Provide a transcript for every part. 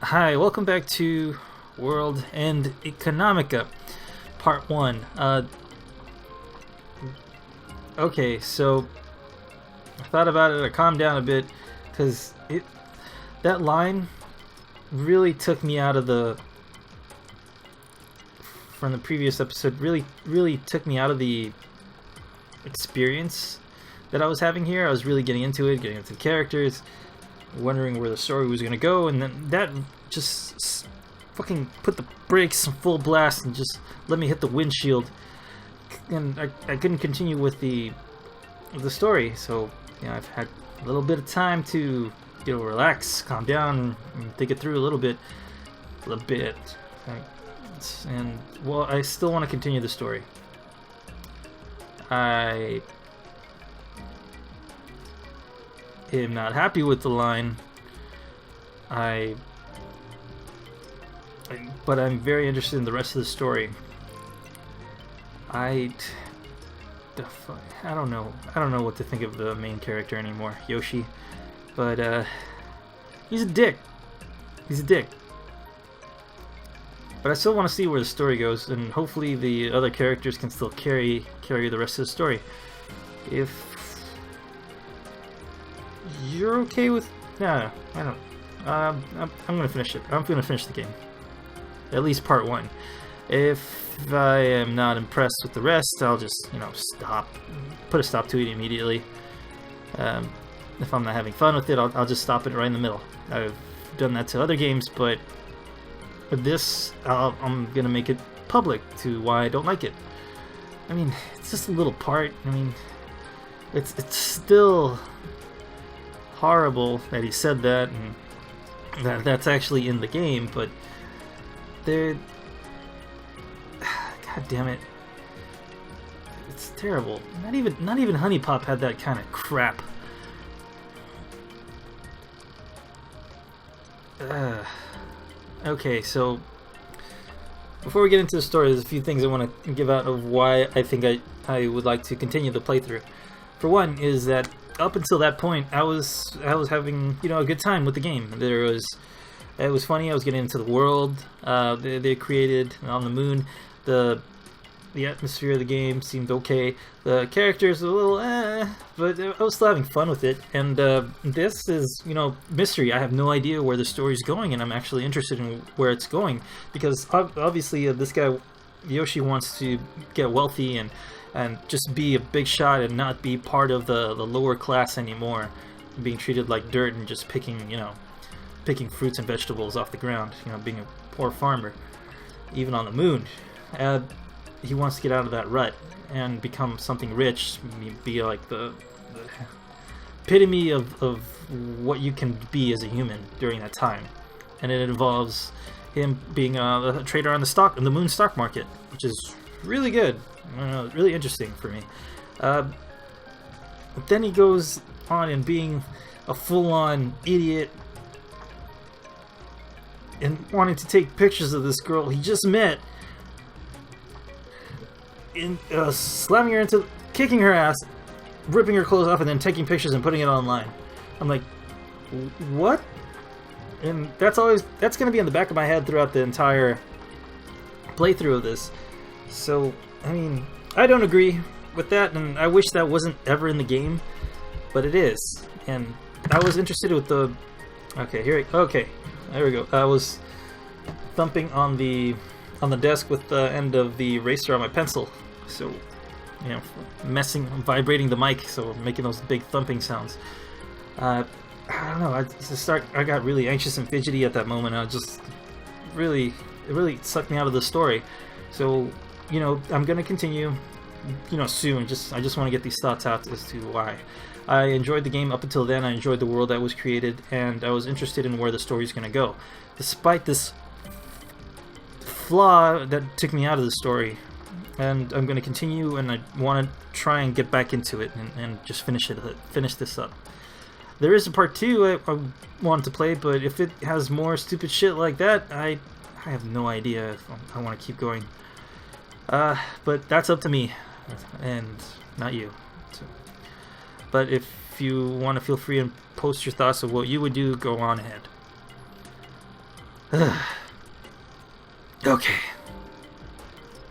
Hi, welcome back to World End Economica, Part 1. Okay, so I thought about it, I calmed down a bit, because that line really took me out of from the previous episode, really took me out of the experience that I was having here. I was really getting into it, getting into the characters, wondering where the story was going to go, and then that just fucking put the brakes on full blast and just let me hit the windshield, and I couldn't continue with the story. So I've had a little bit of time to relax, calm down, and think it through a little bit, and well, I still want to continue the story. I am not happy with the line. But I'm very interested in the rest of the story. I don't know what to think of the main character anymore, Yoshi. But he's a dick. But I still want to see where the story goes, and hopefully the other characters can still carry the rest of the story. If you're okay with... Yeah, I don't... I'm gonna finish it. I'm gonna finish the game. At least part 1. If I am not impressed with the rest, I'll just, put a stop to it immediately. If I'm not having fun with it, I'll just stop it right in the middle. I've done that to other games, but with this, I'm gonna make it public to why I don't like it. I mean, it's just a little part. I mean, it's still horrible that he said that, and that's actually in the game, but God damn it, it's terrible. Not even Honey Pop had that kind of crap. Okay, so before we get into the story, there's a few things I want to give out of why I think I would like to continue the playthrough. For one, is that up until that point, I was having a good time with the game. It was funny. I was getting into the world they created on the moon. The atmosphere of the game seemed okay. The characters were a little but I was still having fun with it. And this is mystery. I have no idea where the story's going, and I'm actually interested in where it's going, because obviously this guy Yoshi wants to get wealthy and just be a big shot and not be part of the lower class anymore, being treated like dirt and just picking fruits and vegetables off the ground, being a poor farmer, even on the moon. He wants to get out of that rut and become something rich, be like the epitome of what you can be as a human during that time. And it involves him being a trader on the moon stock market, which is really good, really interesting for me. But then he goes on and being a full-on idiot and wanting to take pictures of this girl he just met, and slamming her into, kicking her ass, ripping her clothes off, and then taking pictures and putting it online. I'm like, what? And that's going to be in the back of my head throughout the entire playthrough of this. So, I mean, I don't agree with that, and I wish that wasn't ever in the game, but it is. And I was interested with the... Okay, there we go. I was thumping on the desk with the end of the eraser on my pencil, so vibrating the mic, so making those big thumping sounds. I don't know. I got really anxious and fidgety at that moment. It really sucked me out of the story. So I'm gonna continue soon. I just want to get these thoughts out as to why I enjoyed the game up until then. I enjoyed the world that was created, and I was interested in where the story's gonna go, despite this flaw that took me out of the story. And I'm going to continue, and I want to try and get back into it and just finish this up. There is a part 2 I want to play, but if it has more stupid shit like that, I have no idea if I want to keep going. But that's up to me, and not you. So, but if you want to, feel free and post your thoughts of what you would do, go on ahead. Okay.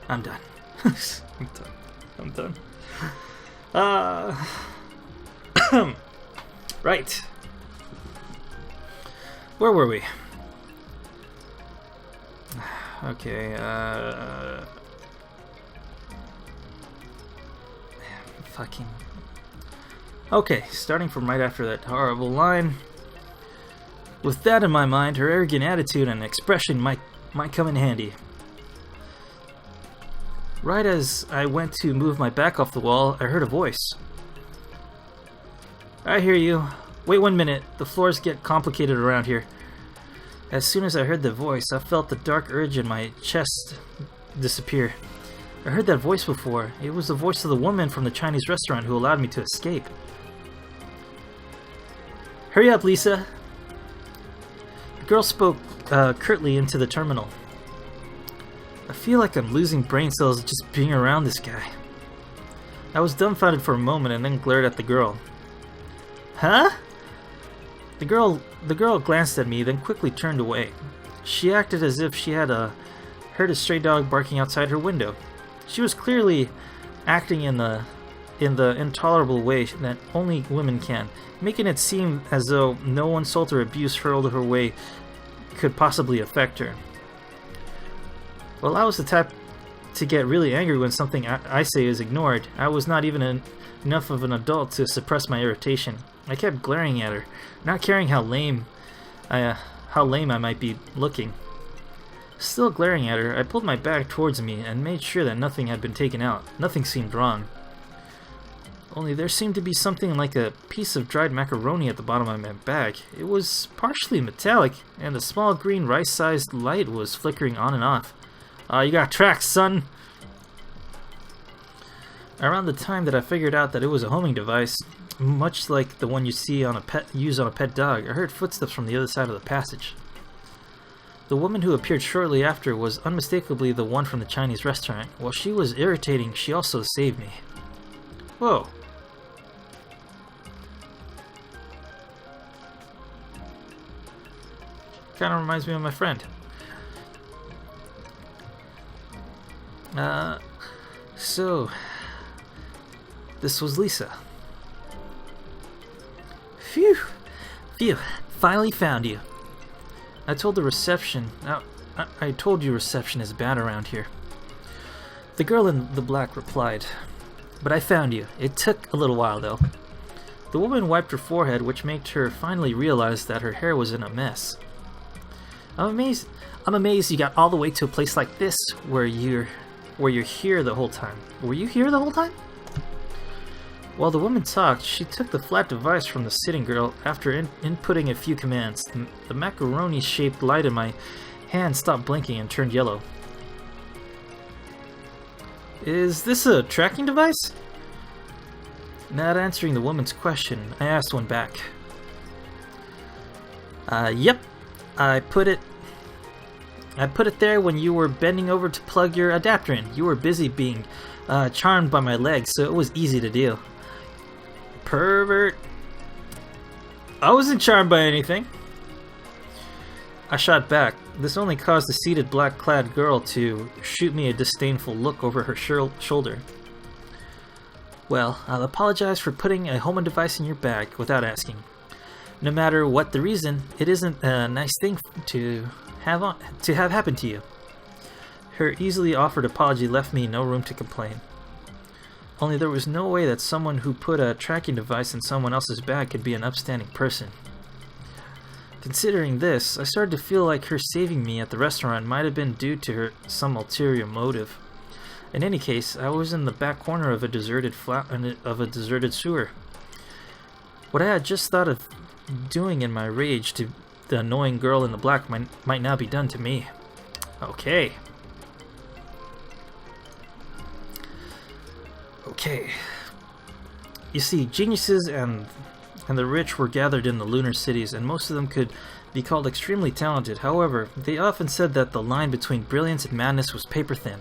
I'm done. I'm done. Right. Where were we? Okay, fucking... Okay, starting from right after that horrible line. With that in my mind, her arrogant attitude and expression might come in handy. Right as I went to move my back off the wall, I heard a voice. I hear you. Wait 1 minute, the floors get complicated around here. As soon as I heard the voice, I felt the dark urge in my chest disappear. I heard that voice before. It was the voice of the woman from the Chinese restaurant who allowed me to escape. Hurry up, Lisa. The girl spoke curtly into the terminal. I feel like I'm losing brain cells just being around this guy. I was dumbfounded for a moment and then glared at the girl. Huh? The girl glanced at me, then quickly turned away. She acted as if she had heard a stray dog barking outside her window. She was clearly acting in the intolerable way that only women can, making it seem as though no insult or abuse hurled her way could possibly affect her. Well, I was the type to get really angry when something I say is ignored. I was not even enough of an adult to suppress my irritation. I kept glaring at her, not caring how lame I might be looking. Still glaring at her, I pulled my back towards me and made sure that nothing had been taken out. Nothing seemed wrong. Only there seemed to be something like a piece of dried macaroni at the bottom of my bag. It was partially metallic, and a small green rice-sized light was flickering on and off. You got tracked, son! Around the time that I figured out that it was a homing device, much like the one you see on use on a pet dog, I heard footsteps from the other side of the passage. The woman who appeared shortly after was unmistakably the one from the Chinese restaurant. While she was irritating, she also saved me. Whoa. Kinda reminds me of my friend. So... this was Lisa. Phew! Phew! Finally found you. I told the reception... I told you reception is bad around here. The girl in the black replied. But I found you. It took a little while, though. The woman wiped her forehead, which made her finally realize that her hair was in a mess. I'm amazed you got all the way to a place like this where you're here the whole time. Were you here the whole time? While the woman talked, she took the flat device from the sitting girl. After inputting a few commands, the macaroni-shaped light in my hand stopped blinking and turned yellow. Is this a tracking device? Not answering the woman's question, I asked one back. Yep. I put it there when you were bending over to plug your adapter in. You were busy being charmed by my legs, so it was easy to do. Pervert. I wasn't charmed by anything. I shot back. This only caused the seated black-clad girl to shoot me a disdainful look over her shoulder. Well, I'll apologize for putting a homing device in your bag without asking. No matter what the reason, it isn't a nice thing to have happen to you. Her easily offered apology left me no room to complain. Only there was no way that someone who put a tracking device in someone else's bag could be an upstanding person. Considering this, I started to feel like her saving me at the restaurant might have been due to some ulterior motive. In any case, I was in the back corner of a deserted sewer. What I had just thought of doing in my rage to the annoying girl in the black might now be done to me. Okay. You see, geniuses and the rich were gathered in the lunar cities, and most of them could be called extremely talented. However, they often said that the line between brilliance and madness was paper-thin.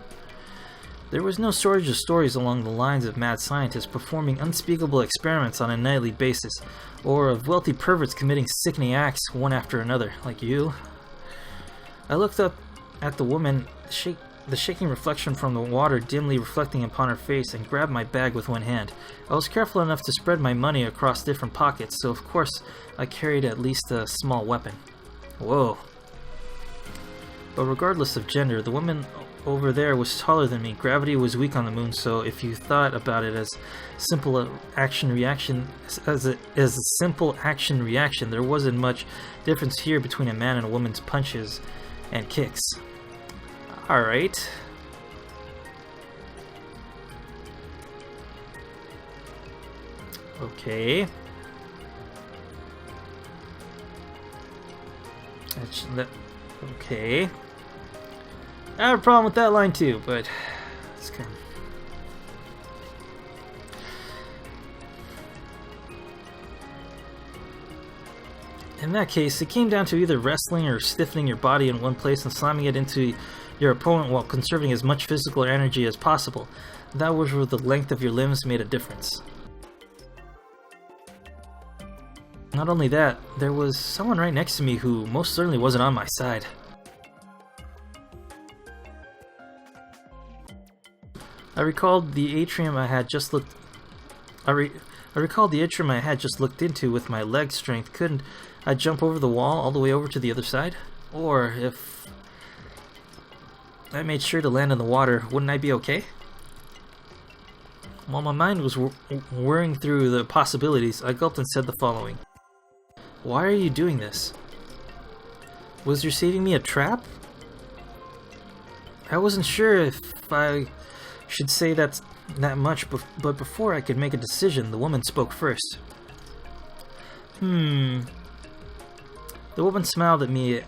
There was no shortage of stories along the lines of mad scientists performing unspeakable experiments on a nightly basis, or of wealthy perverts committing sickening acts one after another, like you. I looked up at the woman, the shaking reflection from the water dimly reflecting upon her face, and grabbed my bag with one hand. I was careful enough to spread my money across different pockets, so of course I carried at least a small weapon. Whoa. But regardless of gender, the woman over there was taller than me. Gravity was weak on the moon, so if you thought about it as simple action-reaction, there wasn't much difference here between a man and a woman's punches and kicks. Alright. Okay. Okay. I have a problem with that line too, but it's kind of... In that case, it came down to either wrestling or stiffening your body in one place and slamming it into your opponent while conserving as much physical energy as possible. That was where the length of your limbs made a difference. Not only that, there was someone right next to me who most certainly wasn't on my side. I recalled the atrium I had just looked into with my leg strength. Couldn't I jump over the wall all the way over to the other side? Or if I made sure to land in the water, wouldn't I be okay? While my mind was whirring through the possibilities, I gulped and said the following. Why are you doing this? Was receiving me a trap? I wasn't sure if I should say that much, but before I could make a decision, the woman spoke first. The woman smiled at me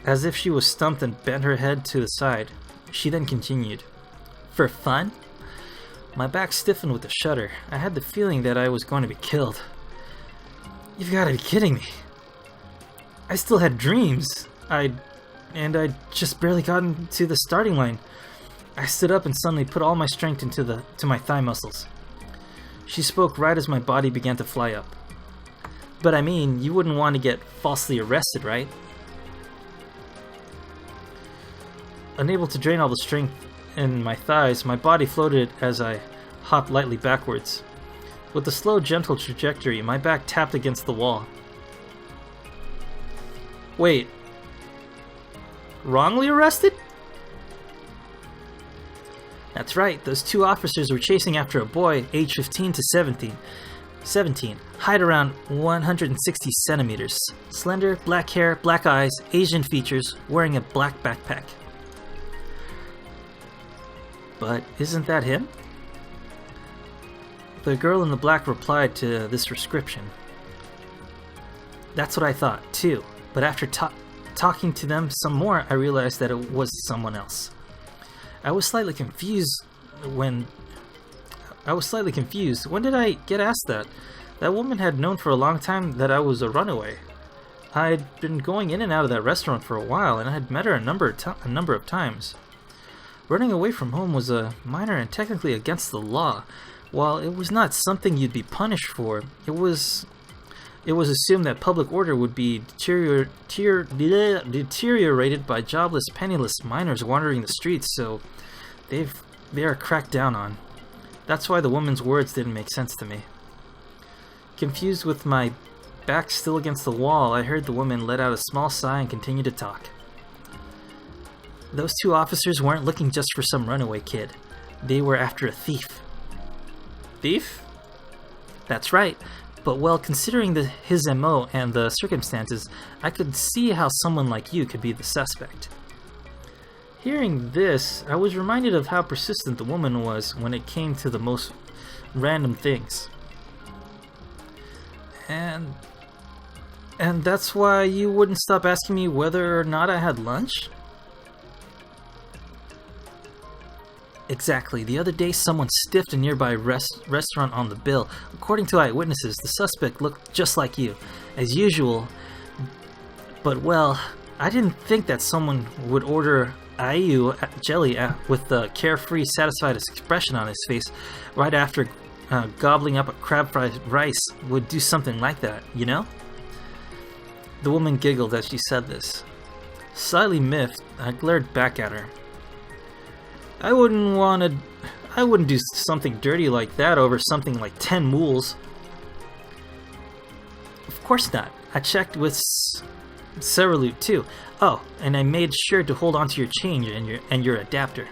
as if she was stumped and bent her head to the side. She then continued. For fun? My back stiffened with a shudder. I had the feeling that I was going to be killed. You've got to be kidding me. I still had dreams. I'd just barely gotten to the starting line. I stood up and suddenly put all my strength into my thigh muscles. She spoke right as my body began to fly up. But I mean, you wouldn't want to get falsely arrested, right? Unable to drain all the strength in my thighs, my body floated as I hopped lightly backwards. With a slow, gentle trajectory, my back tapped against the wall. Wait. Wrongly arrested? That's right, those two officers were chasing after a boy aged 15 to 17, height around 160 centimeters, slender, black hair, black eyes, Asian features, wearing a black backpack. But isn't that him? The girl in the black replied to this description. That's what I thought, too, but after talking to them some more, I realized that it was someone else. I was slightly confused. When did I get asked that? That woman had known for a long time that I was a runaway. I'd been going in and out of that restaurant for a while, and I had met her a number of times. Running away from home was a minor and technically against the law. While it was not something you'd be punished for, it was assumed that public order would be deteriorated by jobless, penniless minors wandering the streets, so they are cracked down on. That's why the woman's words didn't make sense to me. Confused with my back still against the wall, I heard the woman let out a small sigh and continue to talk. Those two officers weren't looking just for some runaway kid. They were after a thief. Thief? That's right. But well, considering his MO and the circumstances, I could see how someone like you could be the suspect. Hearing this, I was reminded of how persistent the woman was when it came to the most random things. And that's why you wouldn't stop asking me whether or not I had lunch? Exactly. The other day, someone stiffed a nearby restaurant on the bill. According to eyewitnesses, the suspect looked just like you, as usual. But, well, I didn't think that someone would order ayu jelly with the carefree, satisfied expression on his face right after gobbling up a crab-fried rice would do something like that, you know? The woman giggled as she said this. Slightly miffed, I glared back at her. I wouldn't do something dirty like that over something like 10 mules. Of course not. I checked with Cereloot too. Oh, and I made sure to hold onto your change and your adapter.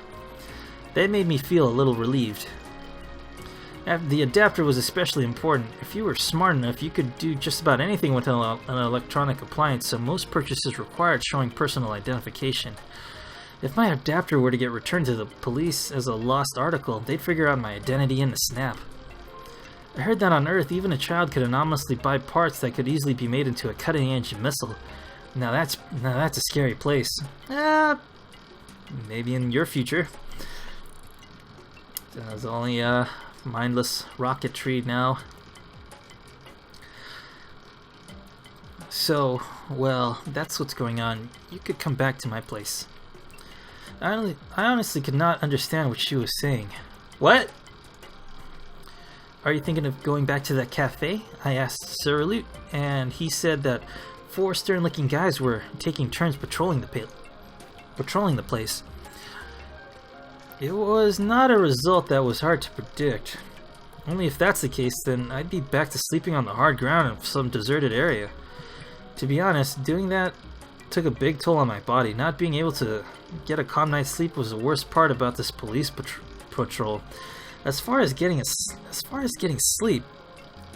That made me feel a little relieved. The adapter was especially important. If you were smart enough, you could do just about anything with an electronic appliance, so most purchases required showing personal identification. If my adapter were to get returned to the police as a lost article, they'd figure out my identity in a snap. I heard that on Earth, even a child could anonymously buy parts that could easily be made into a cutting-edge missile. Now that's a scary place. Maybe in your future. There's only mindless rocketry now. So, well, that's what's going on. You could come back to my place. I honestly could not understand what she was saying. What? Are you thinking of going back to that cafe? I asked Cereloot, and he said that 4 stern-looking guys were taking turns patrolling the place. It was not a result that was hard to predict. Only if that's the case, then I'd be back to sleeping on the hard ground of some deserted area. To be honest, doing that took a big toll on my body. Not being able to get a calm night's sleep was the worst part about this police patrol. As far as getting sleep,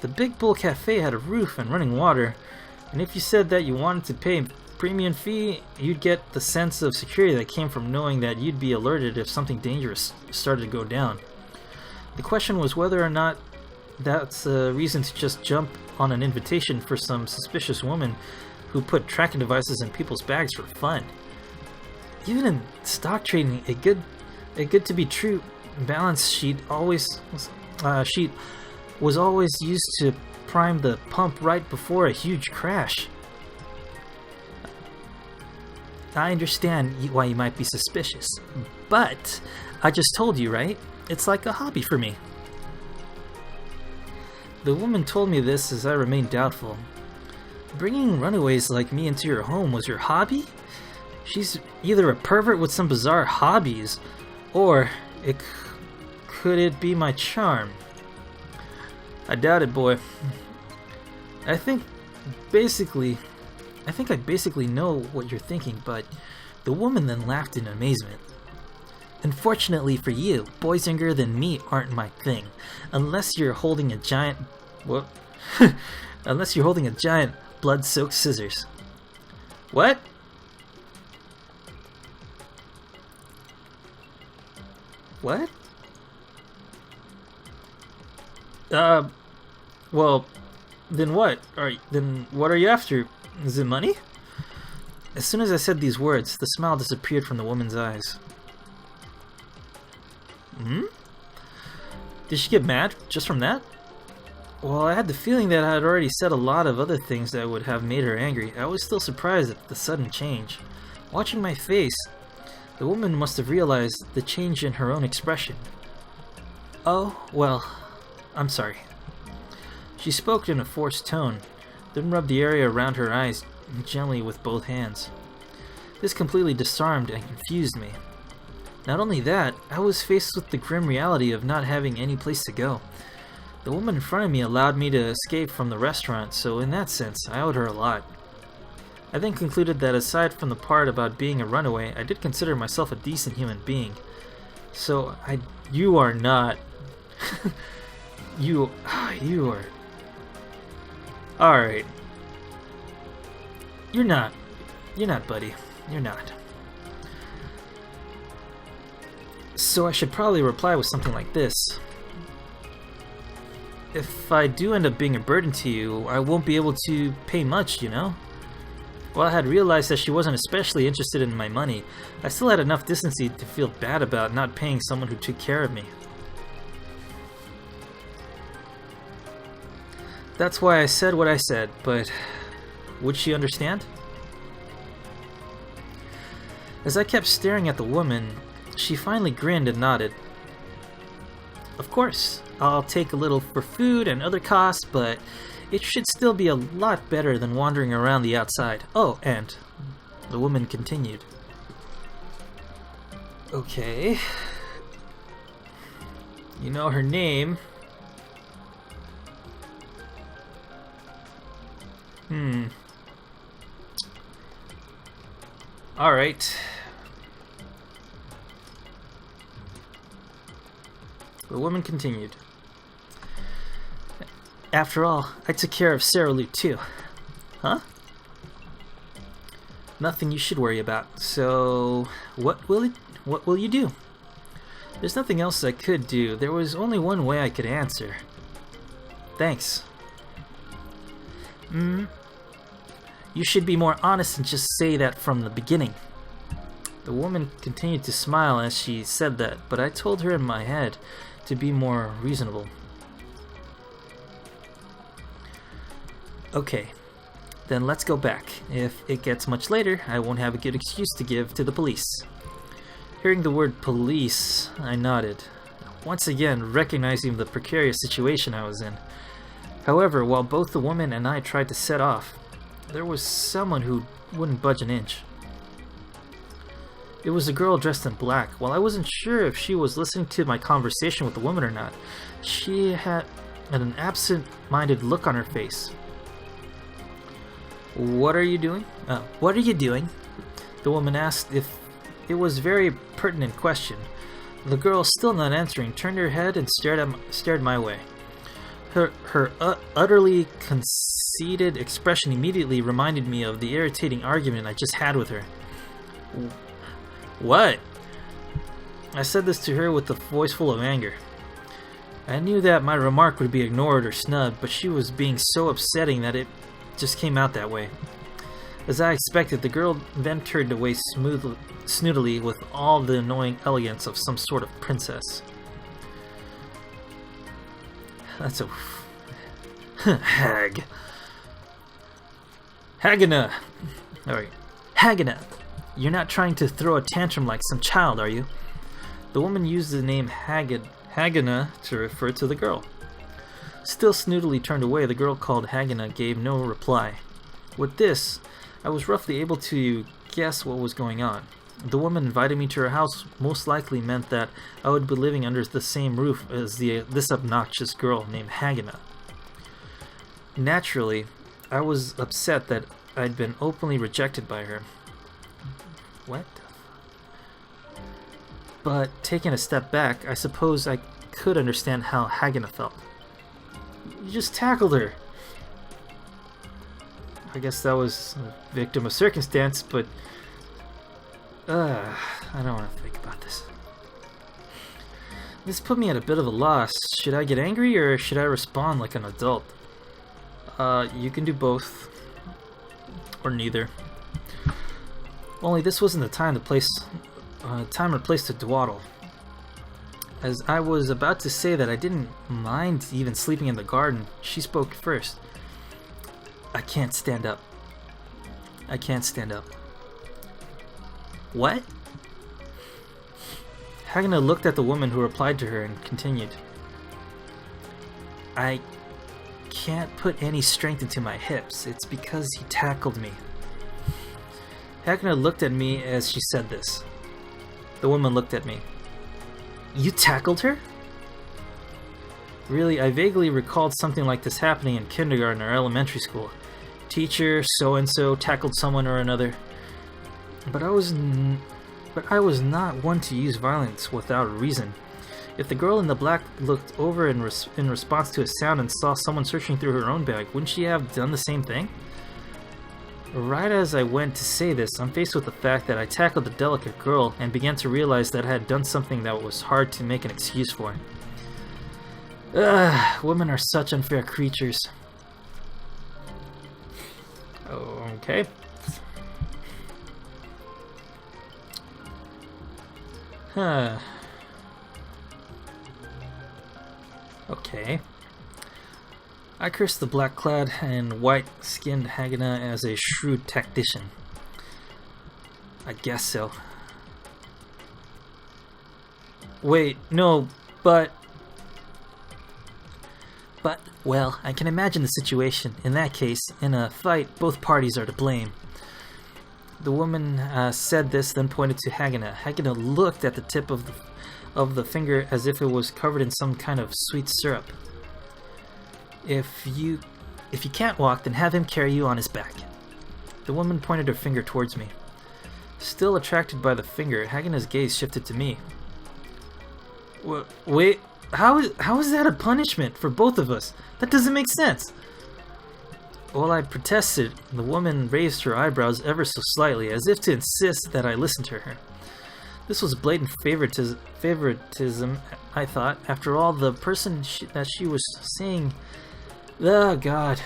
the Big Bull Cafe had a roof and running water, and if you said that you wanted to pay a premium fee, you'd get the sense of security that came from knowing that you'd be alerted if something dangerous started to go down. The question was whether or not that's a reason to just jump on an invitation for some suspicious woman who put tracking devices in people's bags for fun. Even in stock trading, a good to be true balance sheet was always used to prime the pump right before a huge crash. I understand why you might be suspicious, but I just told you, right? It's like a hobby for me. The woman told me this as I remained doubtful. Bringing runaways like me into your home was your hobby? She's either a pervert with some bizarre hobbies, or could it be my charm? I doubt it, boy. I think I basically know what you're thinking, but the woman then laughed in amazement. Unfortunately for you, boys younger than me aren't my thing, unless you're holding a giant blood-soaked scissors. What? What? Well, then what? Then what are you after? Is it money? As soon as I said these words, the smile disappeared from the woman's eyes. Did she get mad just from that? Well, I had the feeling that I had already said a lot of other things that would have made her angry. I was still surprised at the sudden change. Watching my face, the woman must have realized the change in her own expression. Oh, well, I'm sorry. She spoke in a forced tone, then rubbed the area around her eyes gently with both hands. This completely disarmed and confused me. Not only that, I was faced with the grim reality of not having any place to go. The woman in front of me allowed me to escape from the restaurant, so in that sense, I owed her a lot. I then concluded that aside from the part about being a runaway, I did consider myself a decent human being. So, you are not... you are... Alright. You're not, buddy. You're not. So I should probably reply with something like this. If I do end up being a burden to you, I won't be able to pay much, you know? While I had realized that she wasn't especially interested in my money, I still had enough decency to feel bad about not paying someone who took care of me. That's why I said what I said, but would she understand? As I kept staring at the woman, she finally grinned and nodded. Of course, I'll take a little for food and other costs, but it should still be a lot better than wandering around the outside. Oh, and The woman continued. Okay. You know her name. Alright. The woman continued. After all, I took care of Sarah Lou too. Huh? Nothing you should worry about. So, what will you do? There's nothing else I could do. There was only one way I could answer. Thanks. You should be more honest and just say that from the beginning. The woman continued to smile as she said that, but I told her in my head to be more reasonable. Okay, then let's go back. If it gets much later, I won't have a good excuse to give to the police. Hearing the word police, I nodded, once again recognizing the precarious situation I was in. However, while both the woman and I tried to set off, there was someone who wouldn't budge an inch. It was a girl dressed in black. While I wasn't sure if she was listening to my conversation with the woman or not, she had an absent-minded look on her face. What are you doing? What are you doing? The woman asked. If it was a very pertinent question. The girl, still not answering, turned her head and stared my way. Her utterly conceited expression immediately reminded me of the irritating argument I just had with her. What? I said this to her with a voice full of anger. I knew that my remark would be ignored or snubbed, but she was being so upsetting that it just came out that way. As I expected, the girl then turned away snootily with all the annoying elegance of some sort of princess. That's a hag. Hagana! Alright. Hagana! You're not trying to throw a tantrum like some child, are you? The woman used the name Hagana to refer to the girl. Still snootily turned away, the girl called Hagana gave no reply. With this, I was roughly able to guess what was going on. The woman inviting me to her house most likely meant that I would be living under the same roof as this obnoxious girl named Hagana. Naturally, I was upset that I'd been openly rejected by her. What? But taking a step back, I suppose I could understand how Hagana felt. You just tackled her. I guess that was a victim of circumstance, but I don't want to think about this. This put me at a bit of a loss. Should I get angry or should I respond like an adult? You can do both. Or neither. Only this wasn't the time or place to dawdle. As I was about to say that I didn't mind even sleeping in the garden, she spoke first. I can't stand up. I can't stand up. What? Hagana looked at the woman who replied to her and continued. I can't put any strength into my hips. It's because he tackled me. Hagana looked at me as she said this. The woman looked at me. You tackled her? Really, I vaguely recalled something like this happening in kindergarten or elementary school. Teacher so-and-so tackled someone or another. But I was not one to use violence without a reason. If the girl in the black looked over in response to a sound and saw someone searching through her own bag, wouldn't she have done the same thing? Right as I went to say this, I'm faced with the fact that I tackled the delicate girl and began to realize that I had done something that was hard to make an excuse for. Women are such unfair creatures. Okay. Okay. I cursed the black-clad and white-skinned Hagana as a shrewd tactician. I guess so. Wait, no, but, well, I can imagine the situation. In that case, in a fight, both parties are to blame. The woman said this, then pointed to Hagina. Hagina looked at the tip of the finger as if it was covered in some kind of sweet syrup. If you can't walk, then have him carry you on his back. The woman pointed her finger towards me. Still attracted by the finger, Hagina's gaze shifted to me. Wait, how is that a punishment for both of us? That doesn't make sense. While I protested, the woman raised her eyebrows ever so slightly, as if to insist that I listen to her. This was blatant favoritism, I thought. After all, the person that she was saying... Oh, God.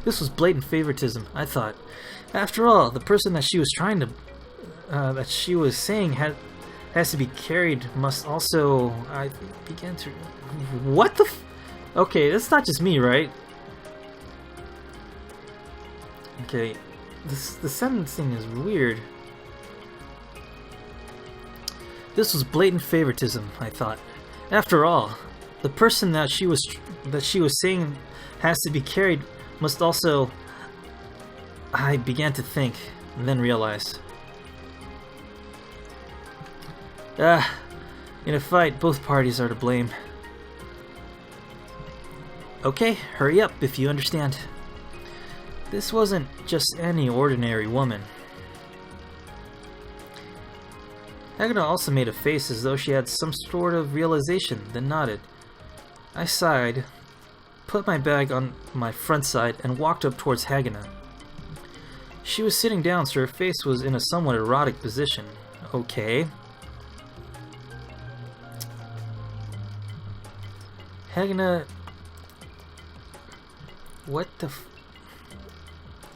This was blatant favoritism, I thought. After all, the person that she was trying to... that she was saying has to be carried must also... I began to... What the Okay, that's not just me, right? Okay, the sentencing is weird. This was blatant favoritism, I thought. After all, the person that she was saying has to be carried must also... I began to think, and then realized. In a fight, both parties are to blame. Okay, hurry up if you understand. This wasn't just any ordinary woman. Hagina also made a face as though she had some sort of realization, then nodded. I sighed, put my bag on my front side, and walked up towards Hagina. She was sitting down, so her face was in a somewhat erotic position. Okay. Hagina... What the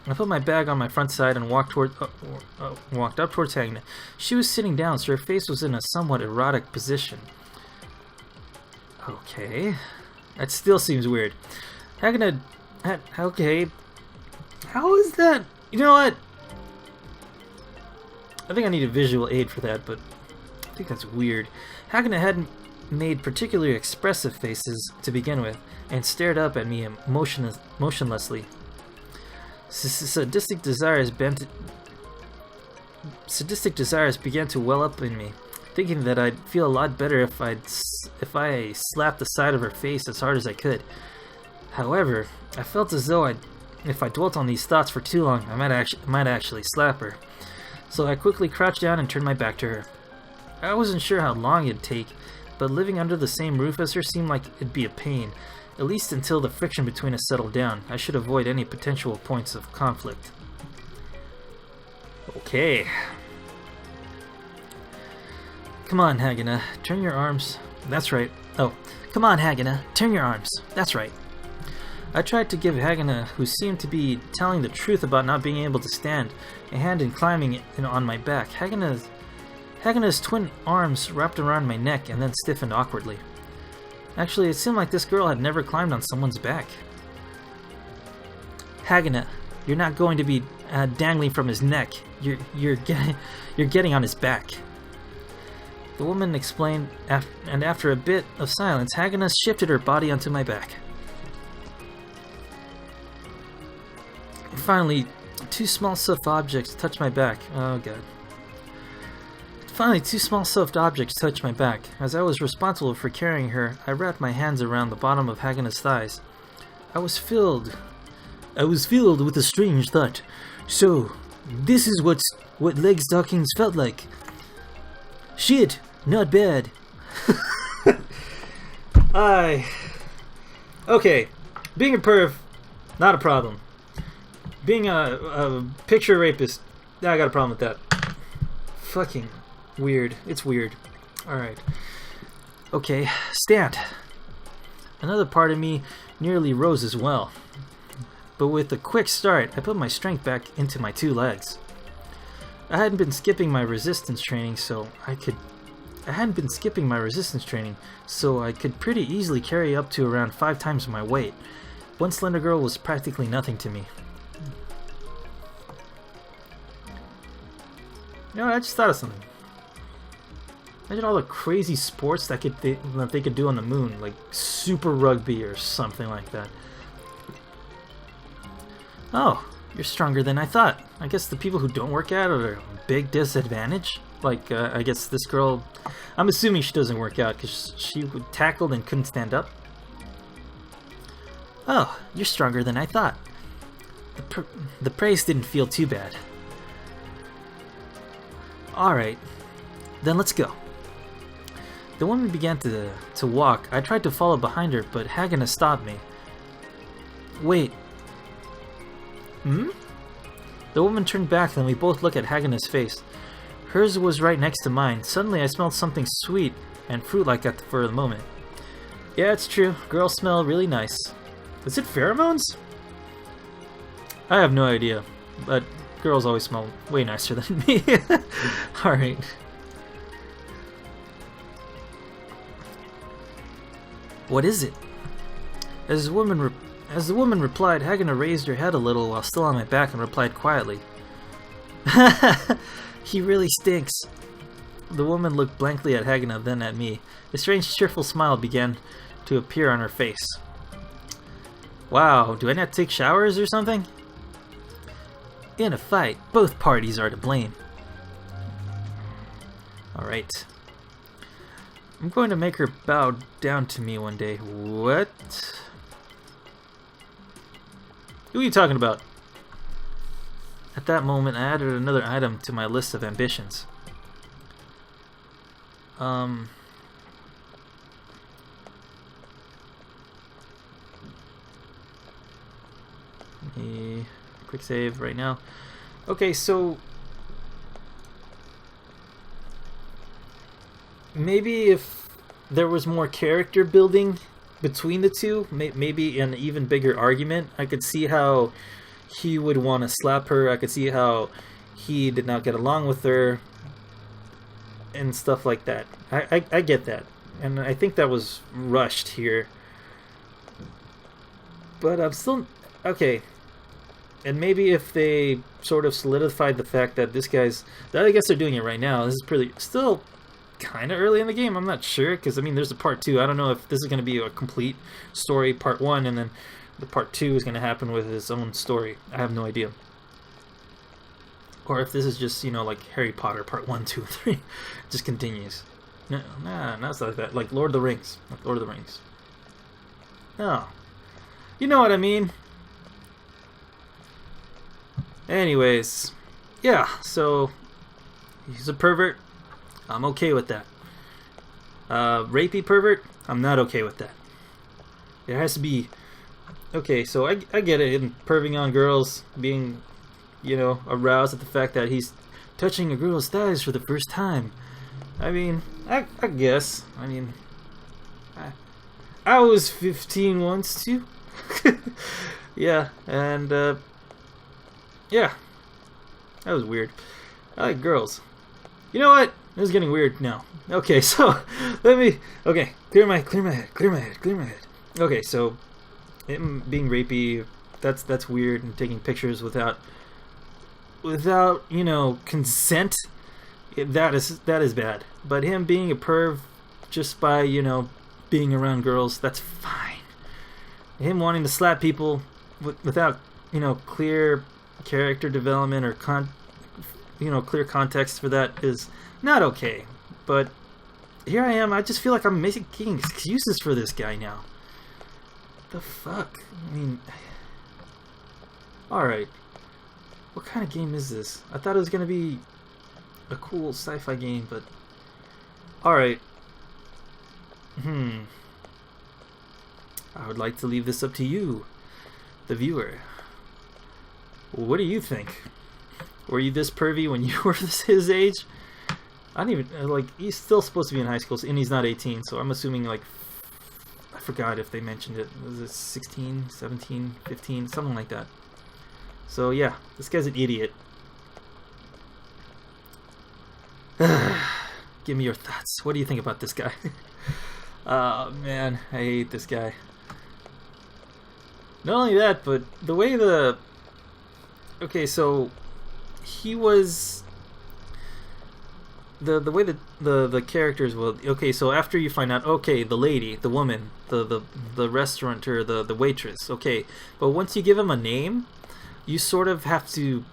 I put my bag on my front side and walked up towards Hagina. She was sitting down, so her face was in a somewhat erotic position. Okay. That still seems weird. Hagina... Okay. How is that? You know what? I think I need a visual aid for that, but I think that's weird. Hagina hadn't made particularly expressive faces to begin with, and stared up at me motionlessly. Sadistic desires began to well up in me, thinking that I'd feel a lot better if I slapped the side of her face as hard as I could. However, I felt as though if I dwelt on these thoughts for too long, I might actually slap her. So I quickly crouched down and turned my back to her. I wasn't sure how long it'd take, but living under the same roof as her seemed like it'd be a pain, at least until the friction between us settled down. I should avoid any potential points of conflict. Okay. Come on, Hagina, turn your arms. That's right. Oh, come on, Hagina, turn your arms. That's right. I tried to give Hagina, who seemed to be telling the truth about not being able to stand, a hand in climbing on my back. Hagina's twin arms wrapped around my neck and then stiffened awkwardly. Actually, it seemed like this girl had never climbed on someone's back. Hagina, you're not going to be dangling from his neck. You're getting on his back. The woman explained, and after a bit of silence, Hagina shifted her body onto my back. Finally, two small soft objects touched my back. Oh god. Finally, two small soft objects touched my back. As I was responsible for carrying her, I wrapped my hands around the bottom of Hagina's thighs. I was filled with a strange thought. So, this is what leg stockings felt like. Shit, not bad. Okay, being a perv, not a problem. Being a picture rapist, I got a problem with that. Fucking weird. It's weird. Alright. Okay, stand. Another part of me nearly rose as well. But with a quick start, I put my strength back into my two legs. I hadn't been skipping my resistance training, so I could pretty easily carry up to around 5 times my weight. One slender girl was practically nothing to me. You know what, I just thought of something. Imagine all the crazy sports that they could do on the moon, like Super Rugby or something like that. Oh, You're stronger than I thought. I guess the people who don't work out are at a big disadvantage. Like, I guess this girl... I'm assuming she doesn't work out because she tackled and couldn't stand up. Oh, you're stronger than I thought. The praise didn't feel too bad. Alright, then let's go. The woman began to walk. I tried to follow behind her, but Hagana stopped me. Wait. Hmm? The woman turned back, and we both looked at Hagana's face. Hers was right next to mine. Suddenly I smelled something sweet and fruit-like for the moment. Yeah, it's true. Girls smell really nice. Is it pheromones? I have no idea, but girls always smell way nicer than me. Alright. What is it? As the woman replied, Hagana raised her head a little while still on my back and replied quietly. He really stinks. The woman looked blankly at Hagana, then at me. A strange, cheerful smile began to appear on her face. Wow, do I not take showers or something? In a fight, both parties are to blame. Alright. I'm going to make her bow down to me one day. What? Who are you talking about? At that moment, I added another item to my list of ambitions. Quick save right now. Okay, so maybe if there was more character building between the two, maybe an even bigger argument. I could see how he would want to slap her. I could see how he did not get along with her and stuff like that. I get that, and I think that was rushed here. But I'm still okay. And maybe if they sort of solidified the fact that this guy's... I guess they're doing it right now. This is pretty... Still kind of early in the game. I'm not sure. Because, I mean, there's a part 2. I don't know if this is going to be a complete story, part 1. And then the part 2 is going to happen with his own story. I have no idea. Or if this is just, you know, like Harry Potter part 1, 2, and 3. Just continues. No, nah, not like that. Like Lord of the Rings. Like Lord of the Rings. No. You know what I mean. Anyways, yeah, so he's a pervert. I'm okay with that. Rapey pervert, I'm not okay with that. There has to be... Okay, so I get it, him perving on girls, being, you know, aroused at the fact that he's touching a girl's thighs for the first time. I mean, I guess. I mean, I was 15 once too. Yeah, and yeah, that was weird. I like girls. You know what? This is getting weird now. Okay, so let me. Okay, clear my head. Okay, so him being rapey, that's weird, and taking pictures without you know, consent. That is bad. But him being a perv just by, you know, being around girls, that's fine. Him wanting to slap people without, you know, clear character development or clear context for that is not okay. But here I am. I just feel like I'm making excuses for this guy now. The fuck? I mean, all right. What kind of game is this? I thought it was gonna be a cool sci-fi game, but all right. I would like to leave this up to you, the viewer. What do you think? Were you this pervy when you were his age? I don't even, like, he's still supposed to be in high school, and he's not 18, so I'm assuming, like, I forgot if they mentioned it. Was it 16, 17, 15, something like that. So, yeah, this guy's an idiot. Give me your thoughts. What do you think about this guy? Oh, man, I hate this guy. Not only that, but the way the... Okay, so he was... The way that the characters will... Okay, so after you find out, okay, the lady, the woman, the restaurateur, the waitress, okay. But once you give him a name, you sort of have to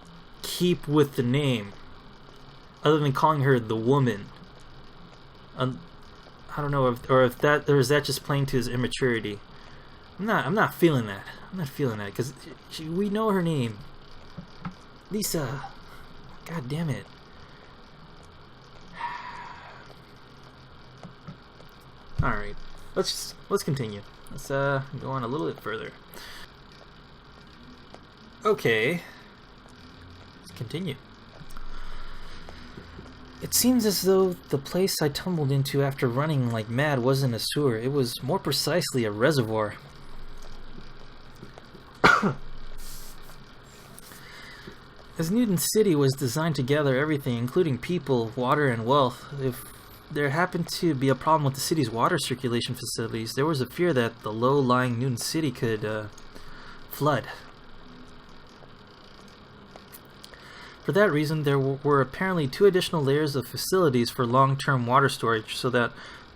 keep with the name, other than calling her the woman. I don't know or is that just playing to his immaturity? I'm not feeling that. I'm not feeling that because we know her name, Lisa. God damn it. All right, let's continue. Let's go on a little bit further. Okay, let's continue. It seems as though the place I tumbled into after running like mad wasn't a sewer. It was more precisely a reservoir. As Newton City was designed to gather everything, including people, water, and wealth, if there happened to be a problem with the city's water circulation facilities, there was a fear that the low-lying Newton City could flood. For that reason, there were apparently 2 additional layers of facilities for long-term water storage, so that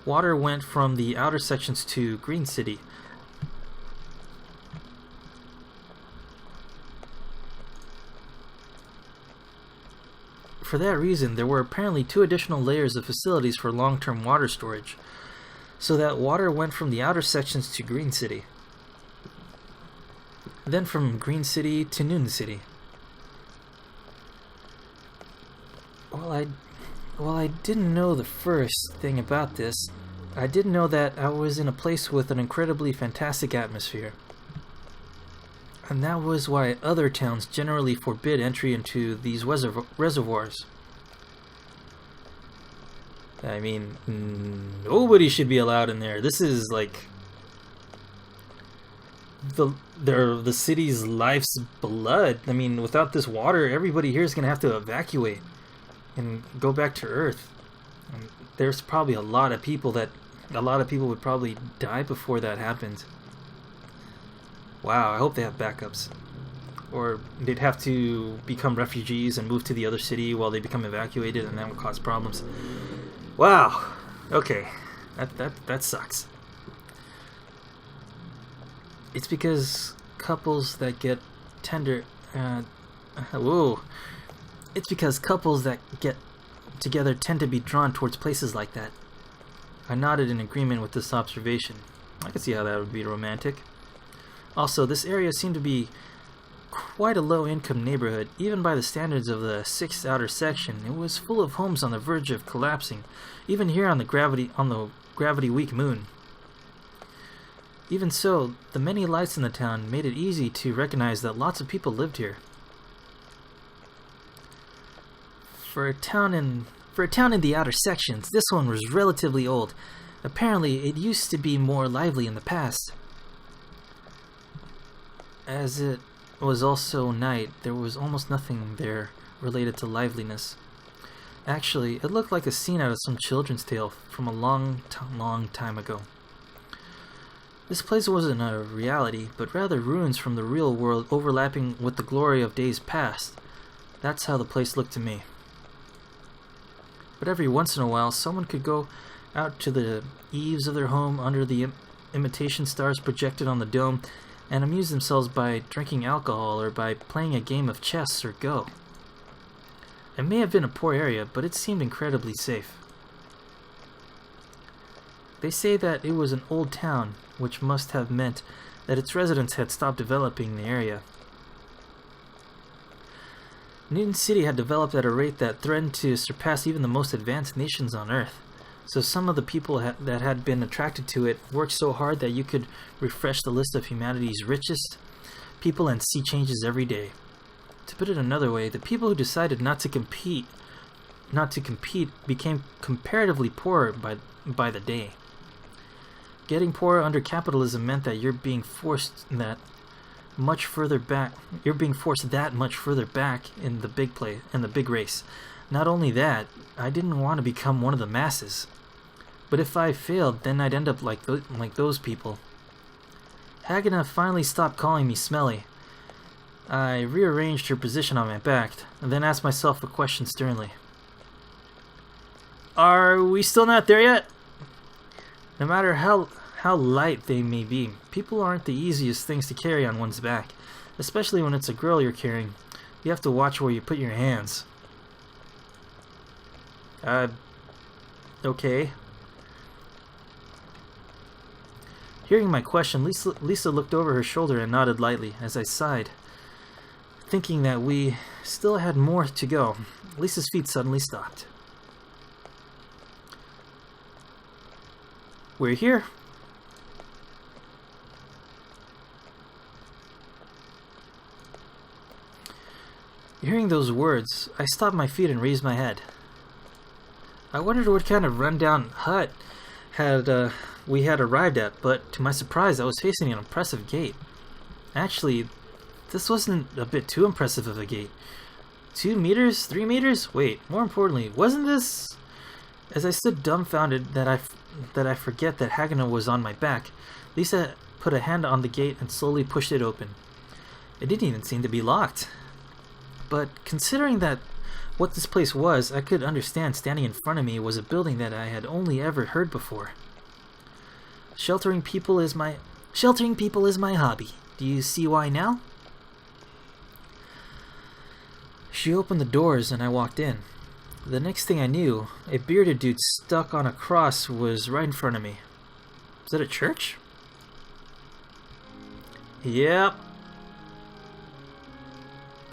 water went from the outer sections to Green City. For that reason, there were apparently 2 additional layers of facilities for long-term water storage, so that water went from the outer sections to Green City. Then from Green City to Newton City. Well, I didn't know the first thing about this. I did know that I was in a place with an incredibly fantastic atmosphere. And that was why other towns generally forbid entry into these reservoirs. I mean, nobody should be allowed in there. This is like the city's life's blood. I mean, without this water, everybody here is going to have to evacuate and go back to Earth. And there's probably a lot of people would probably die before that happened. Wow, I hope they have backups. Or they'd have to become refugees and move to the other city while they become evacuated, and that would cause problems. Wow. Okay. That sucks. It's because couples that get It's because couples that get together tend to be drawn towards places like that. I nodded in agreement with this observation. I could see how that would be romantic. Also, this area seemed to be quite a low-income neighborhood, even by the standards of the 6th outer section. It was full of homes on the verge of collapsing, even here on the gravity-weak moon. Even so, the many lights in the town made it easy to recognize that lots of people lived here. For a town in the outer sections, this one was relatively old. Apparently, it used to be more lively in the past. As it was also night, there was almost nothing there related to liveliness. Actually, it looked like a scene out of some children's tale from a long time ago. This place wasn't a reality, but rather ruins from the real world overlapping with the glory of days past. That's how the place looked to me. But every once in a while, someone could go out to the eaves of their home under the imitation stars projected on the dome and amuse themselves by drinking alcohol or by playing a game of chess or Go. It may have been a poor area, but it seemed incredibly safe. They say that it was an old town, which must have meant that its residents had stopped developing the area. Newton City had developed at a rate that threatened to surpass even the most advanced nations on Earth. So some of the people that had been attracted to it worked so hard that you could refresh the list of humanity's richest people and see changes every day. To put it another way, the people who decided not to compete became comparatively poorer by the day. Getting poorer under capitalism meant that you're being forced that much further back in the big race. Not only that, I didn't want to become one of the masses. But if I failed, then I'd end up like those people. Haganah finally stopped calling me smelly. I rearranged her position on my back, and then asked myself a question sternly. Are we still not there yet? No matter how light they may be, people aren't the easiest things to carry on one's back. especially when it's a girl you're carrying. You have to watch where you put your hands. Okay. Hearing my question, Lisa looked over her shoulder and nodded lightly as I sighed, thinking that we still had more to go. Lisa's feet suddenly stopped. We're here. Hearing those words, I stopped my feet and raised my head. I wondered what kind of rundown hut we had arrived at, but to my surprise, I was facing an impressive gate. Actually, this wasn't a bit too impressive of a gate. 2 meters? 3 meters? Wait, more importantly, wasn't this... As I stood dumbfounded that I forget that Hagenah was on my back, Lisa put a hand on the gate and slowly pushed it open. It didn't even seem to be locked. But considering that what this place was, I could understand standing in front of me was a building that I had only ever heard before. Sheltering people is my hobby. Do you see why now? She opened the doors and I walked in. The next thing I knew, a bearded dude stuck on a cross was right in front of me. Is that a church? Yep.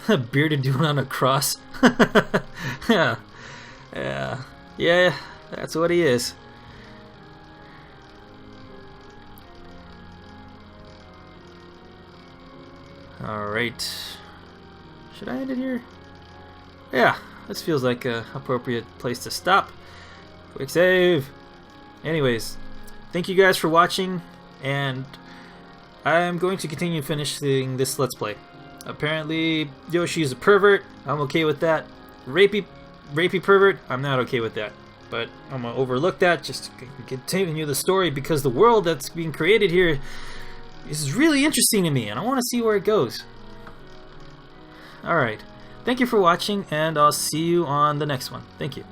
A bearded dude on a cross. Yeah, that's what he is. Alright. Should I end it here? Yeah, this feels like an appropriate place to stop. Quick save. Anyways, thank you guys for watching, and I'm going to continue finishing this Let's Play. Apparently, Yoshi's a pervert. I'm okay with that. Rapey pervert. I'm not okay with that. But I'm gonna overlook that. Just to continue the story because the world that's being created here is really interesting to me, and I want to see where it goes. All right. Thank you for watching, and I'll see you on the next one. Thank you.